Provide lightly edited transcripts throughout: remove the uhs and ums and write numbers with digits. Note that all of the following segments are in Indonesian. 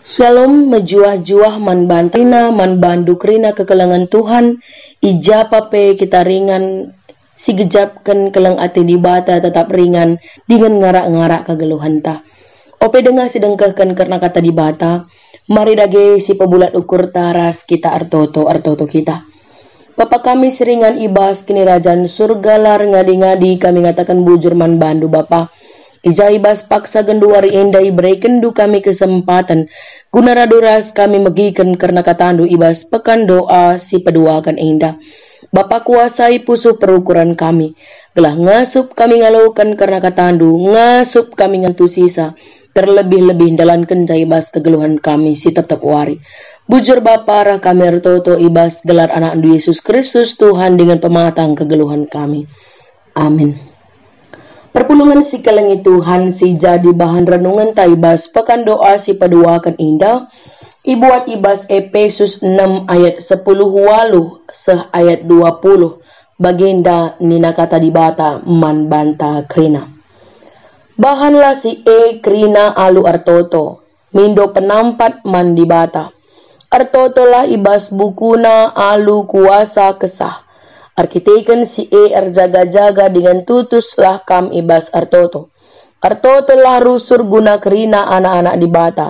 Shalom mejuah-juah man bantrina man bandukrina kekelangan Tuhan ijapa pe kita ringan si gejapkan kelang ati di bata tetap ringan dengan ngarak-ngarak kegeluhan ta. Ope dengar sidengkahkan karena kata di bata mari dage si pebulat ukur taras kita artoto kita. Bapa kami seringan ibas kini rajan surga lar ngadi-ngadi kami ngatakan bujur man bandu Bapa. Ija ibas paksa genduari endai berikan du kami kesempatan guna raduras kami megikan karena katandu ibas pekan doa si peduakan enda. Bapa kuasai pusuh perukuran kami. Gelah ngasup kami ngalaukan karena katandu ngasup kami ngantu sisa. Terlebih-lebih dalam kenca ibas kegeluhan kami si tetap wari. Bujur Bapa rah kami ertoto ibas gelar anak Yesus Kristus Tuhan dengan pematang kegeluhan kami. Amin. Perpulungan si kelengi Tuhan si jadi bahan renungan taibas pekan doa si peduakan indah. Ibuat ibas Efesus 6 ayat 10 waluh seh ayat 20. Baginda nina kata di bata man banta krina. Bahanlah si krina alu artoto. Mindo penampat man di bata. Artoto lah ibas bukuna alu kuasa kesah. Arkiteken si jaga-jaga dengan tutuslah kam ibas artoto. Artoto lah rusur guna kerina anak-anak di bata.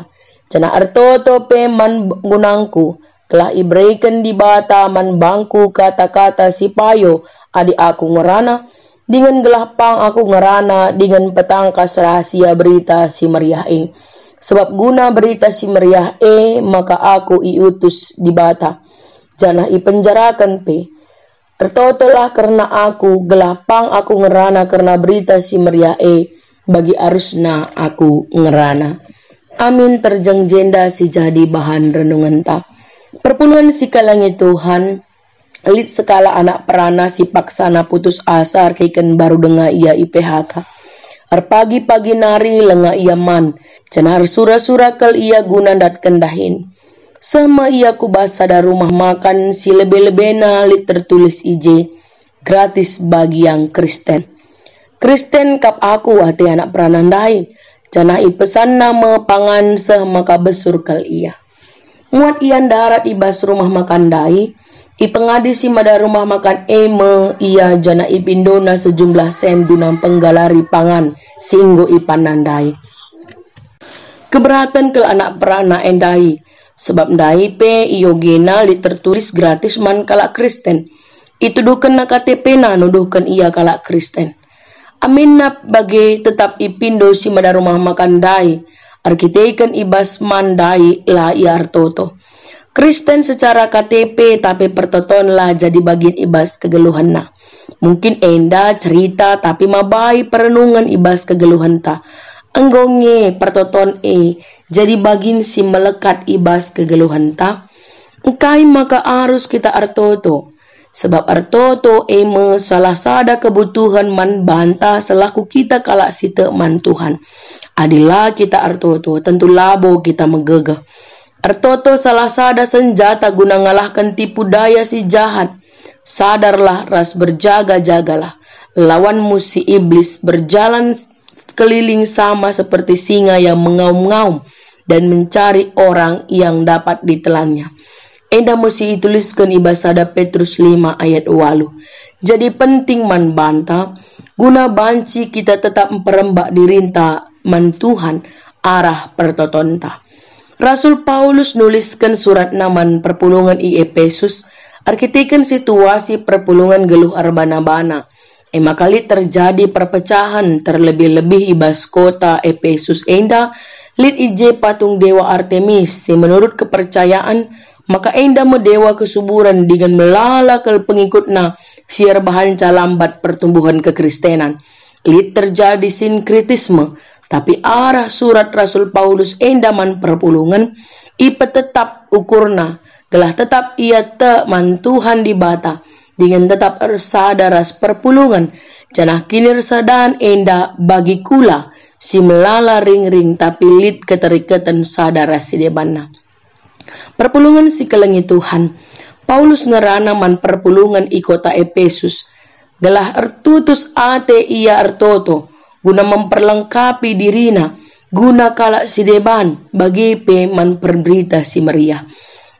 Cana artoto pe man gunangku. Telah ibreiken di bata man bangku kata-kata si payo adi aku ngerana. Dengan gelapang aku ngerana dengan petangkas rahasia berita si meriah Sebab guna berita si meriah maka aku iutus di bata. Janah ipenjarakan pe. Tertotolah karena aku, gelapang aku ngerana karena berita si meriah bagi arusna aku ngerana. Amin terjeng jenda si jadi bahan renungan ta. Perpuluhan si kalangi Tuhan, lit sekala anak perana si paksana putus asa keiken baru dengar ia IPHK. Pagi-pagi nari lenga ia man, cenar sura-sura kel ia guna dat kendahin. Sama ia kubasa da rumah makan si lebe-lebena lit tertulis gratis bagi yang Kristen. Kristen kap aku hati anak peranandai. Jana pesan nama pangan seh maka besur kal ia. Muat ian darat ibas rumah makan dai. Pengadi si mada rumah makan ia jana pindona sejumlah sen dunang penggalari pangan singgo ipanandai. Keberatan ke anak perana endai. Sebab ndai pe iogena li tertulis gratis man kalak Kristen. Itu duken na KTP na nuduhkan ia kalak Kristen. Amin nap bagi tetap ipindo si mada rumah makan dai. Arkiteken ibas man dai la ia artoto. Kristen secara KTP tapi pertoton lah jadi bagian ibas kegeluhan na. Mungkin enda cerita tapi mabai perenungan ibas kegeluhan ta. Enggongnya pertoton jadi bagin si melekat ibas kegeluhan ta. Engkai maka arus kita artoto. Sebab artoto salah sada kebutuhan man banta selaku kita kalak site man Tuhan. Adilah kita artoto tentu labo kita megegah. Artoto salah sada senjata guna ngalahkan tipu daya si jahat. Sadarlah ras berjaga-jagalah. Lawanmu si iblis berjalan keliling sama seperti singa yang mengaum-ngaum dan mencari orang yang dapat ditelannya. Enda mesti dituliskan ibasada Petrus 5 ayat 8. Jadi penting man banta guna banci kita tetap memperembak dirinta man Tuhan arah pertotonta. Rasul Paulus nuliskan surat naman perpulungan Efesus arkiteken situasi perpulungan geluh arbana-bana. Kali terjadi perpecahan terlebih-lebih ibas kota Efesus enda lit patung dewa Artemis si menurut kepercayaan maka enda dewa kesuburan dengan melala ke pengikutna siar bahan calambat pertumbuhan kekristenan. Lit terjadi sinkritisme tapi arah surat Rasul Paulus enda man perpulungan tetap ukurna gelah tetap ia man Tuhan di bata. Dengan tetap ersadaras perpulungan janah kilir sadaan enda bagi kula si melala ring-ring tapi lit keterikatan sadaras si debana. Perpulungan si kelengi Tuhan. Paulus ngerana man perpulungan kota Efesus. Gelah ertutus ate ia ertoto guna memperlengkapi dirina guna kala si deban bagi pe man perberita si Maria.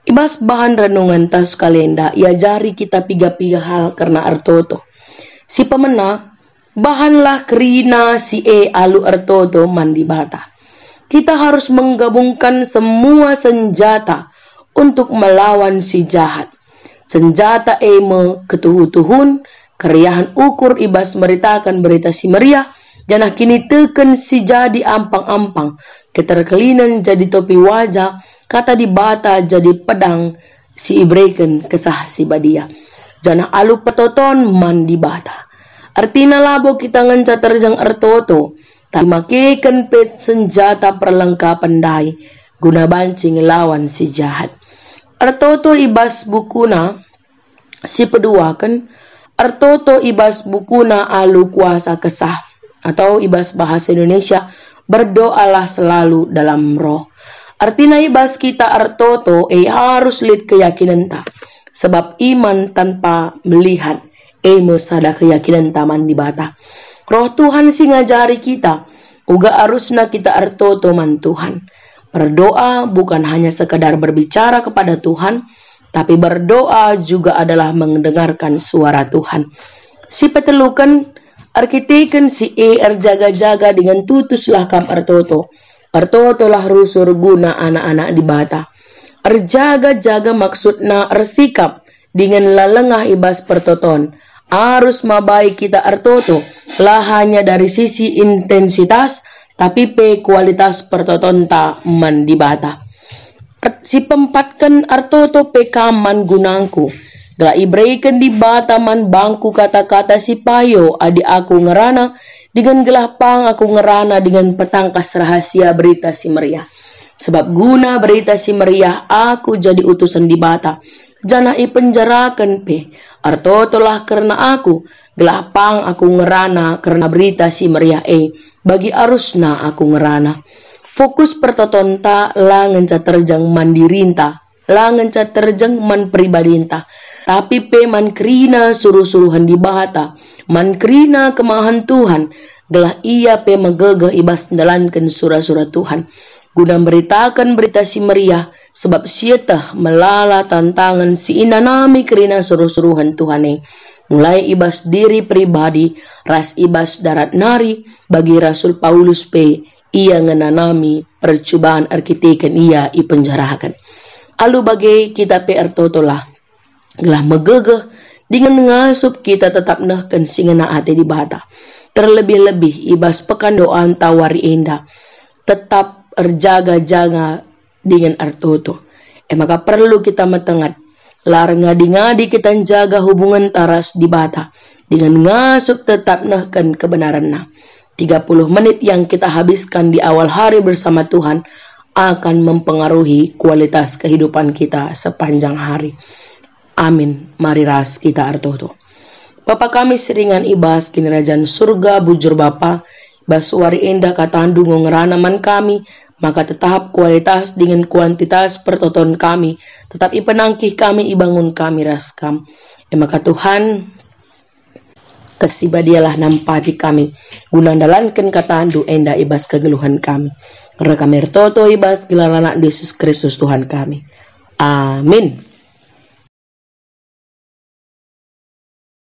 Ibas bahan renungan tas kalenda ia jari kita piga-piga hal karena artoto. Si pemena bahanlah kerina si alu artoto mandi bata. Kita harus menggabungkan semua senjata untuk melawan si jahat. Senjata me ketuhu-tuhun, keriahan ukur ibas meritakan berita si Maria, janah kini teken si jadi ampang-ampang, keterkelinan jadi topi wajah, kata di bata jadi pedang, si ibreken kesah si badia. Janah alu petoton mandi bata. Artina labo kita ngenca terjang artoto, tapi makikan pet senjata perlengkapan dai, guna bancing lawan si jahat. Artoto ibas bukuna, si peduakan, artoto ibas bukuna alu kuasa kesah, atau ibas bahasa Indonesia, berdoalah selalu dalam roh. Artinya ibas kita artoto harus lihat keyakinan ta, sebab iman tanpa melihat sada keyakinan taman di bata. Roh Tuhan si ngajari kita, uga harusna kita artoto man Tuhan. Berdoa bukan hanya sekadar berbicara kepada Tuhan, tapi berdoa juga adalah mendengarkan suara Tuhan. Si petelukan, arkiteken si jaga-jaga dengan tutuslah kam artoto. Artoto lah rusur guna anak-anak di bata. Arjaga-jaga maksudna arsikap dengan lalengah ibas pertoton. Arus mabai kita artoto lah hanya dari sisi intensitas, tapi pe kualitas pertoton ta man di bata. Si pempatkan artoto pe kaman gunangku. Gala ibreikan di bata man bangku kata-kata si payo adi aku ngerana, dengan gelapang aku ngerana dengan petangkas rahasia berita si Maria. Sebab guna berita si Maria aku jadi utusan di bata. Janah ipenjarakan pe. Artotolah karena aku. Gelapang aku ngerana karena berita si Maria bagi arusna aku ngerana. Fokus pertotonta langen terjang mandirinta. Langen terjang man pribadinta. Tapi pe man krina suruh-suruhan di bata. Man krina kemahan Tuhan. Gelah ia pe megegeh ibas dalankan surah-surah Tuhan. Guna beritakan berita si Maria, sebab sietah melala tantangan si inanami kerina suruh-suruhan Tuhan mulai ibas diri pribadi, ras ibas darat nari, bagi Rasul Paulus P, ia ngenanami percobaan arkiteken ia ipenjarakan. Alu bagai kita P artotolah, gelah megegeh, dengan ngasup kita tetap nehken singena ate di bata. Terlebih-lebih ibas pekan doaan tawari indah, tetap erjaga-jaga dengan artoto. Maka perlu kita metengat. Lar ngadi-ngadi kita jaga hubungan taras di bata. Dengan ngasup tetap nehken kebenaran na. 30 menit yang kita habiskan di awal hari bersama Tuhan akan mempengaruhi kualitas kehidupan kita sepanjang hari. Amin. Mari ras kita artoto. Bapa kami seringan ibas kini kerajaan surga bujur Bapa. Basuari endah katandu ngeranaman kami, maka tetap kualitas dengan kuantitas pertoton kami, tetap ipenangkih kami, ibangun kami raskam. Maka Tuhan, kasih badialah nampati kami, guna dalankan katandu endah ibas kegeluhan kami. Karena kami ertoto ibas gelar anak Yesus Kristus Tuhan kami. Amin.